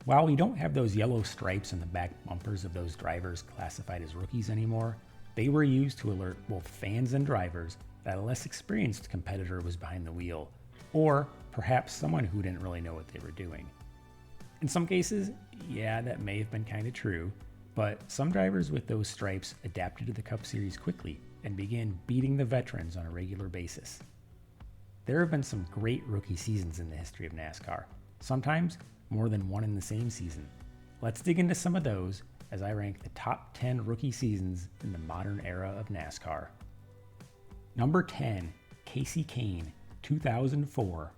While we don't have those yellow stripes on the back bumpers of those drivers classified as rookies anymore, they were used to alert both fans and drivers that a less experienced competitor was behind the wheel, or perhaps someone who didn't really know what they were doing. In some cases, yeah, that may have been kind of true, but some drivers with those stripes adapted to the Cup Series quickly and began beating the veterans on a regular basis. There have been some great rookie seasons in the history of NASCAR, sometimes more than one in the same season. Let's dig into some of those as I rank the top 10 rookie seasons in the modern era of NASCAR. Number 10, Kasey Kahne, 2004.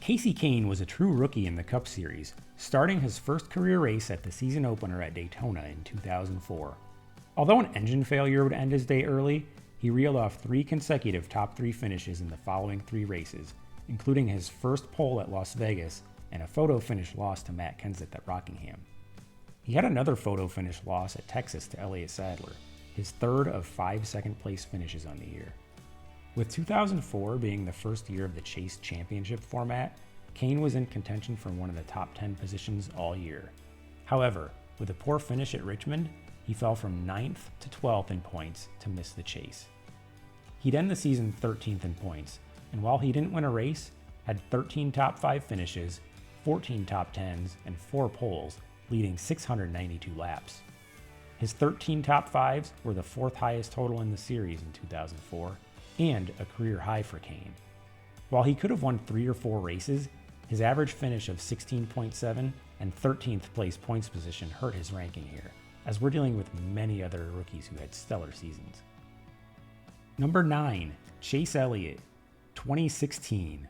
Kasey Kahne was a true rookie in the Cup Series, starting his first career race at the season opener at Daytona in 2004. Although an engine failure would end his day early, he reeled off 3 consecutive top 3 finishes in the following 3 races, including his first pole at Las Vegas and a photo finish loss to Matt Kenseth at Rockingham. He had another photo finish loss at Texas to Elliott Sadler, his third of 5 second-place finishes on the year. With 2004 being the first year of the Chase Championship format, Kahne was in contention for one of the top 10 positions all year. However, with a poor finish at Richmond, he fell from 9th to 12th in points to miss the chase. He'd end the season 13th in points, and while he didn't win a race, had 13 top 5 finishes, 14 top 10s, and 4 poles, leading 692 laps. His 13 top 5s were the 4th highest total in the series in 2004, and a career high for Kahne. While he could have won 3 or 4 races, his average finish of 16.7 and 13th place points position hurt his ranking here, as we're dealing with many other rookies who had stellar seasons. Number 9, Chase Elliott, 2016.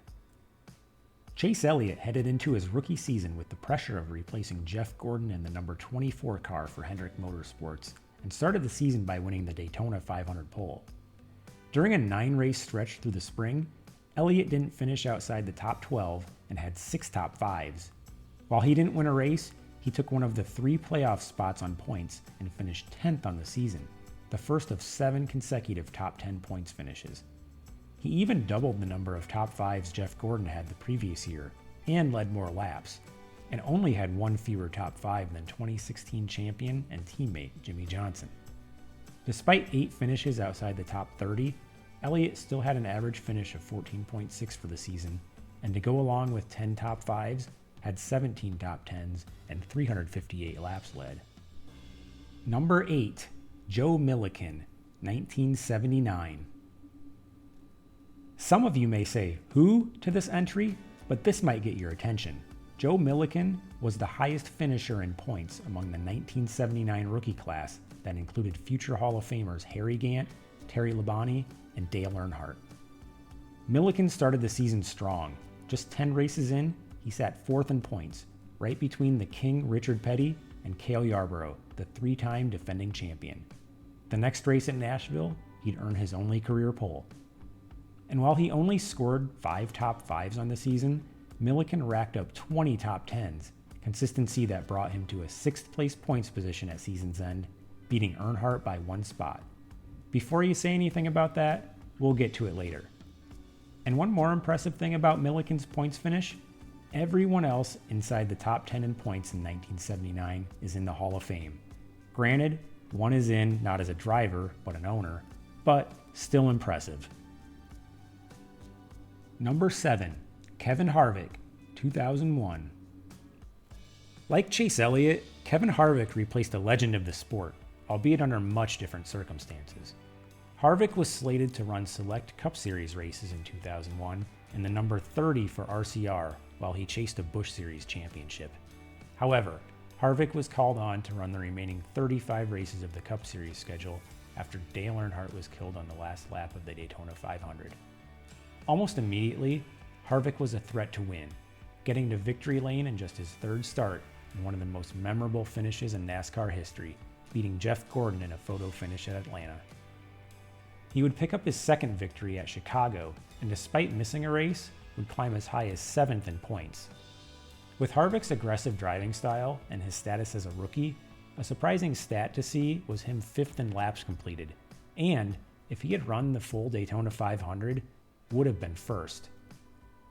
Chase Elliott headed into his rookie season with the pressure of replacing Jeff Gordon in the number 24 car for Hendrick Motorsports, and started the season by winning the Daytona 500 pole. During a 9-race stretch through the spring, Elliott didn't finish outside the top 12 and had 6 top 5s. While he didn't win a race, he took one of the 3 playoff spots on points and finished 10th on the season, the first of 7 consecutive top 10 points finishes. He even doubled the number of top 5s Jeff Gordon had the previous year and led more laps, and only had 1 fewer top 5 than 2016 champion and teammate Jimmie Johnson. Despite 8 finishes outside the top 30, Elliott still had an average finish of 14.6 for the season, and to go along with 10 top 5s, had 17 top 10s and 358 laps led. Number 8, Joe Millikan, 1979. Some of you may say, who to this entry? But this might get your attention. Joe Millikan was the highest finisher in points among the 1979 rookie class that included future Hall of Famers Harry Gant, Terry Labonte, and Dale Earnhardt. Millikan started the season strong. Just 10 races in, he sat 4th in points, right between the King Richard Petty and Cale Yarborough, the 3-time defending champion. The next race at Nashville, he'd earn his only career pole. And while he only scored 5 top 5s on the season, Millikan racked up 20 top 10s, consistency that brought him to a 6th place points position at season's end, beating Earnhardt by 1 spot. Before you say anything about that, we'll get to it later. And one more impressive thing about Millikan's points finish, everyone else inside the top 10 in points in 1979 is in the Hall of Fame. Granted, one is in not as a driver, but an owner, but still impressive. Number 7, Kevin Harvick, 2001. Like Chase Elliott, Kevin Harvick replaced a legend of the sport, albeit under much different circumstances. Harvick was slated to run select Cup Series races in 2001 and the number 30 for RCR while he chased a Busch Series championship. However, Harvick was called on to run the remaining 35 races of the Cup Series schedule after Dale Earnhardt was killed on the last lap of the Daytona 500. Almost immediately, Harvick was a threat to win, getting to victory lane in just his 3rd start in one of the most memorable finishes in NASCAR history, beating Jeff Gordon in a photo finish at Atlanta. He would pick up his 2nd victory at Chicago, and despite missing a race, would climb as high as 7th in points. With Harvick's aggressive driving style and his status as a rookie, a surprising stat to see was him 5th in laps completed, and if he had run the full Daytona 500, would have been 1st.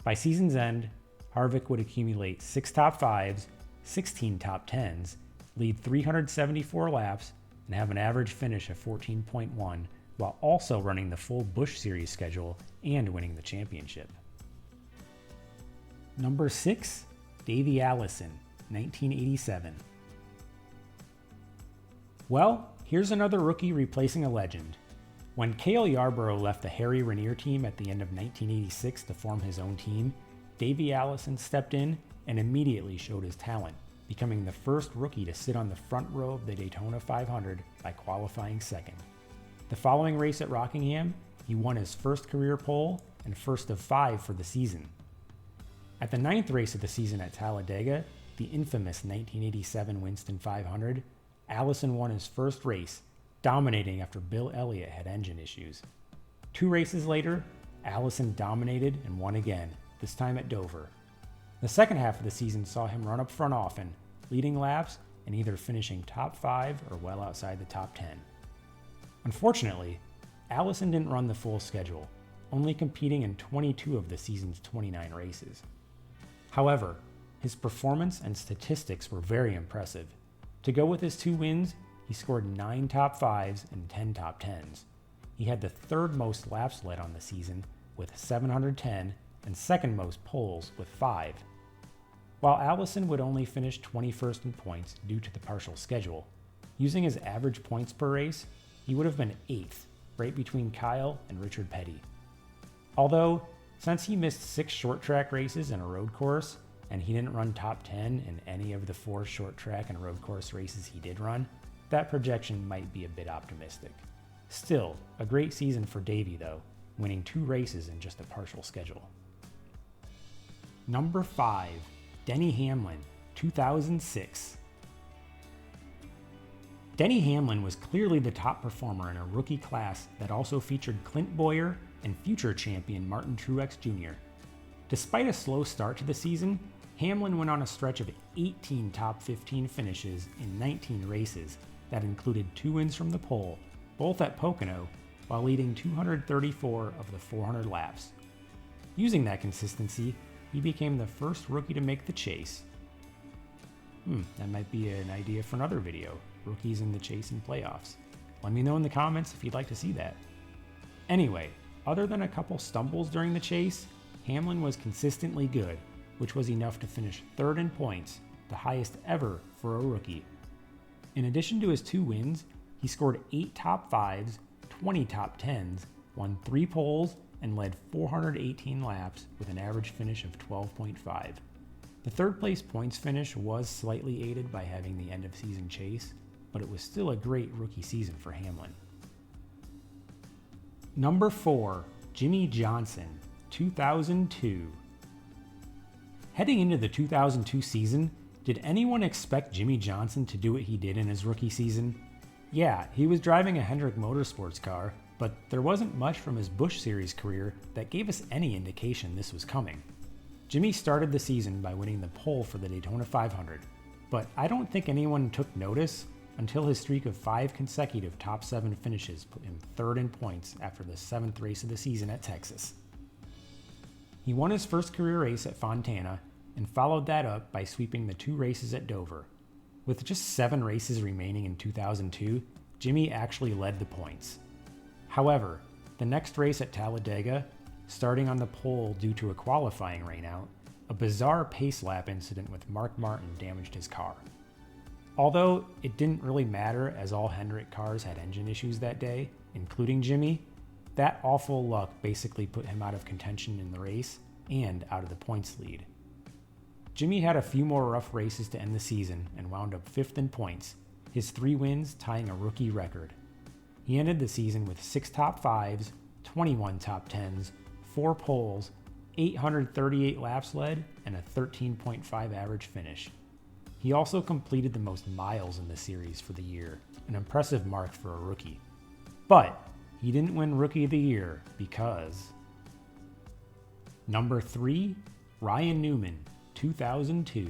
By season's end, Harvick would accumulate 6 top 5s, 16 top 10s, lead 374 laps, and have an average finish of 14.1, while also running the full Busch Series schedule and winning the championship. Number 6, Davey Allison, 1987. Well, here's another rookie replacing a legend. When Cale Yarborough left the Harry Ranier team at the end of 1986 to form his own team, Davey Allison stepped in and immediately showed his talent, becoming the first rookie to sit on the front row of the Daytona 500 by qualifying second. The following race at Rockingham, he won his first career pole and first of 5 for the season. At the 9th race of the season at Talladega, the infamous 1987 Winston 500, Allison won his first race, dominating after Bill Elliott had engine issues. 2 races later, Allison dominated and won again, this time at Dover. The second half of the season saw him run up front often, leading laps and either finishing top 5 or well outside the top 10. Unfortunately, Allison didn't run the full schedule, only competing in 22 of the season's 29 races. However, his performance and statistics were very impressive. To go with his 2 wins, he scored 9 top 5s and 10 top 10s. He had the 3rd most laps led on the season with 710 and 2nd most poles with 5. While Allison would only finish 21st in points due to the partial schedule, using his average points per race, he would have been 8th, right between Kyle and Richard Petty. Although, since he missed 6 short track races and a road course, and he didn't run top 10 in any of the 4 short track and road course races he did run, that projection might be a bit optimistic. Still, a great season for Davey though, winning 2 races in just a partial schedule. Number 5, Denny Hamlin, 2006. Denny Hamlin was clearly the top performer in a rookie class that also featured Clint Bowyer and future champion Martin Truex Jr. Despite a slow start to the season, Hamlin went on a stretch of 18 top 15 finishes in 19 races that included 2 wins from the pole, both at Pocono, while leading 234 of the 400 laps. Using that consistency, he became the first rookie to make the chase. That might be an idea for another video, rookies in the chase and playoffs. Let me know in the comments if you'd like to see that. Anyway, other than a couple stumbles during the chase, Hamlin was consistently good, which was enough to finish 3rd in points, the highest ever for a rookie. In addition to his 2 wins, he scored 8 top 5s, 20 top 10s, won 3 poles, and led 418 laps with an average finish of 12.5. The 3rd place points finish was slightly aided by having the end of season chase, but it was still a great rookie season for Hamlin. Number 4, Jimmie Johnson, 2002. Heading into the 2002 season, did anyone expect Jimmie Johnson to do what he did in his rookie season? Yeah, he was driving a Hendrick Motorsports car, but there wasn't much from his Busch Series career that gave us any indication this was coming. Jimmie started the season by winning the pole for the Daytona 500, but I don't think anyone took notice until his streak of 5 consecutive top 7 finishes put him 3rd in points after the 7th race of the season at Texas. He won his first career race at Fontana and followed that up by sweeping the 2 races at Dover. With just 7 races remaining in 2002, Jimmie actually led the points. However, the next race at Talladega, starting on the pole due to a qualifying rainout, a bizarre pace lap incident with Mark Martin damaged his car. Although it didn't really matter as all Hendrick cars had engine issues that day, including Jimmie, that awful luck basically put him out of contention in the race and out of the points lead. Jimmie had a few more rough races to end the season and wound up 5th in points, his 3 wins tying a rookie record. He ended the season with 6 top 5s, 21 top 10s, 4 poles, 838 laps led, and a 13.5 average finish. He also completed the most miles in the series for the year, an impressive mark for a rookie. But he didn't win Rookie of the Year because... Number 3, Ryan Newman, 2002.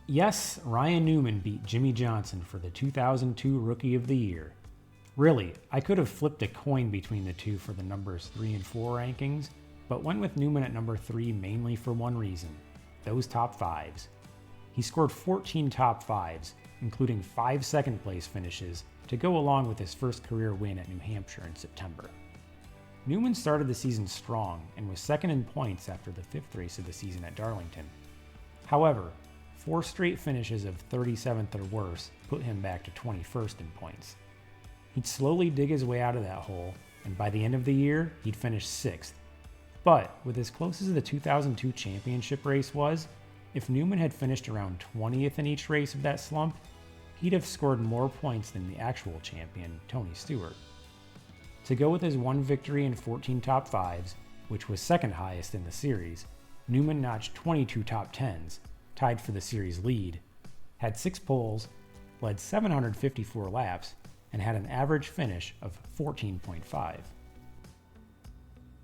Yes, Ryan Newman beat Jimmie Johnson for the 2002 Rookie of the Year. Really, I could have flipped a coin between the two for the numbers 3 and 4 rankings, but went with Newman at number 3 mainly for one reason: those top fives. He scored 14 top fives, including 5 second place finishes, to go along with his first career win at New Hampshire in September. Newman started the season strong and was second in points after the 5th race of the season at Darlington. However, 4 straight finishes of 37th or worse put him back to 21st in points. He'd slowly dig his way out of that hole, and by the end of the year, he'd finish 6th. But with as close as the 2002 championship race was, if Newman had finished around 20th in each race of that slump, he'd have scored more points than the actual champion, Tony Stewart. To go with his 1 victory and 14 top fives, which was second highest in the series, Newman notched 22 top 10s, tied for the series lead, had 6 poles, led 754 laps, and had an average finish of 14.5.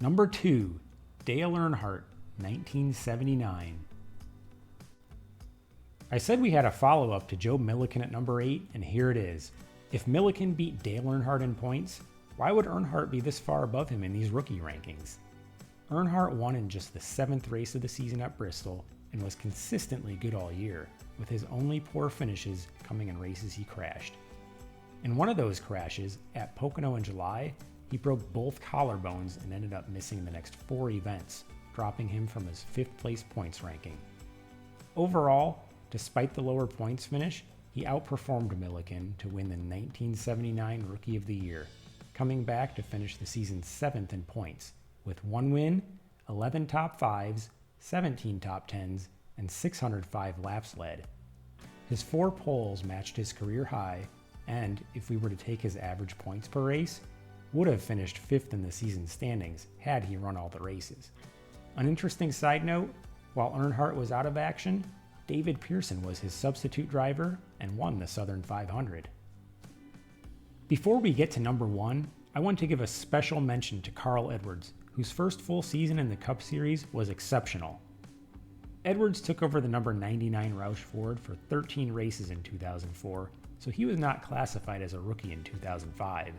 Number 2, Dale Earnhardt, 1979. I said we had a follow-up to Joe Millikan at number 8, and here it is. If Millikan beat Dale Earnhardt in points, why would Earnhardt be this far above him in these rookie rankings? Earnhardt won in just the 7th race of the season at Bristol and was consistently good all year, with his only poor finishes coming in races he crashed. In one of those crashes, at Pocono in July, he broke both collarbones and ended up missing the next 4 events, dropping him from his 5th place points ranking. Overall, despite the lower points finish, he outperformed Millikan to win the 1979 Rookie of the Year, coming back to finish the season 7th in points, with 1 win, 11 top 5s, 17 top 10s, and 605 laps led. His 4 poles matched his career high, and if we were to take his average points per race, would have finished 5th in the season standings had he run all the races. An interesting side note, while Earnhardt was out of action, David Pearson was his substitute driver and won the Southern 500. Before we get to number 1, I want to give a special mention to Carl Edwards, whose first full season in the Cup Series was exceptional. Edwards took over the number 99 Roush Ford for 13 races in 2004, so he was not classified as a rookie in 2005.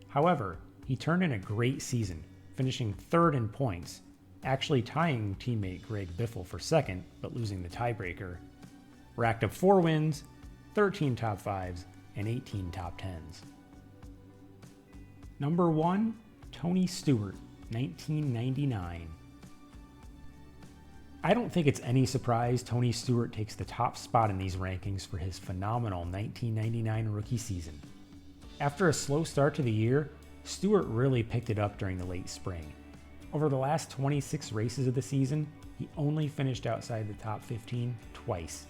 However, he turned in a great season, finishing 3rd in points, actually tying teammate Greg Biffle for 2nd, but losing the tiebreaker. Racked up 4 wins, 13 top 5s, and 18 top 10s. Number 1, Tony Stewart, 1999. I don't think it's any surprise Tony Stewart takes the top spot in these rankings for his phenomenal 1999 rookie season. After a slow start to the year, Stewart really picked it up during the late spring. Over the last 26 races of the season, he only finished outside the top 15 twice.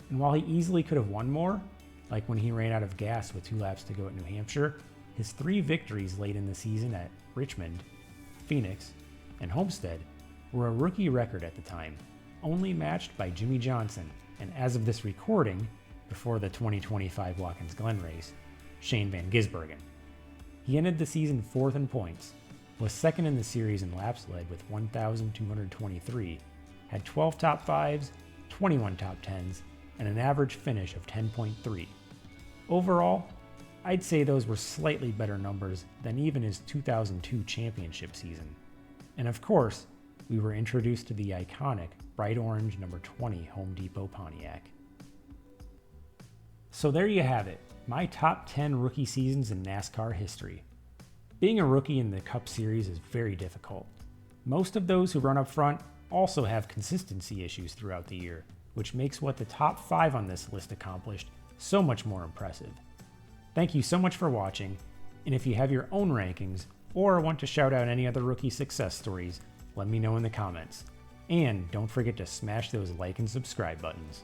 And while he easily could have won more, like when he ran out of gas with 2 laps to go at New Hampshire, his 3 victories late in the season at Richmond, Phoenix, and Homestead were a rookie record at the time, only matched by Jimmie Johnson, and as of this recording, before the 2025 Watkins Glen race, Shane Van Gisbergen. He ended the season 4th in points, was 2nd in the series in laps led with 1,223, had 12 top 5s, 21 top 10s, and an average finish of 10.3. Overall, I'd say those were slightly better numbers than even his 2002 championship season. And of course, we were introduced to the iconic bright orange number 20 Home Depot Pontiac. So there you have it, my top 10 rookie seasons in NASCAR history. Being a rookie in the Cup Series is very difficult. Most of those who run up front also have consistency issues throughout the year, which makes what the top 5 on this list accomplished so much more impressive. Thank you so much for watching, and if you have your own rankings or want to shout out any other rookie success stories, let me know in the comments. And don't forget to smash those like and subscribe buttons.